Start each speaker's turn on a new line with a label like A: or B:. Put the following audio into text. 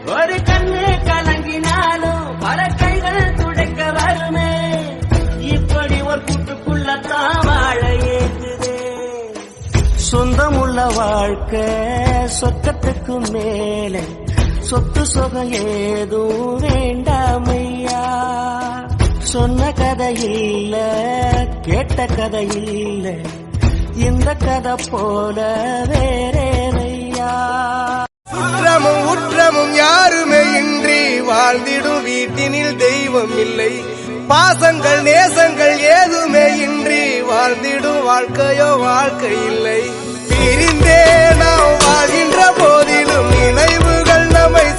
A: ஒரு கண்ணு கலங்கினாலும் பல கைகள் துடைக்க வருமே. இப்படி ஒரு கூட்டுக்குள்ளத்தான் வாழ ஏற்றுதே. சொந்தமுள்ள வாழ்க்கை சொர்க்கத்துக்கு மேலே, சொத்து சொகம் ஏதும் வேண்டாமையா. சொன்ன கதை இல்ல, கேட்ட கதை இல்ல, இந்த கதை போல வேறேனையா.
B: சுற்றமும் உற்றமும் யாருமே இன்றி வாழ்ந்திடும் வீட்டினில் தெய்வம் இல்லை. பாசங்கள் நேசங்கள் ஏதுமே இன்றி வாழ்ந்திடும் வாழ்க்கையோ வாழ்க்கை இல்லை. பிரிந்தே நாம் வாழ்கின்ற போதிலும் நினைவுகள் நம்மை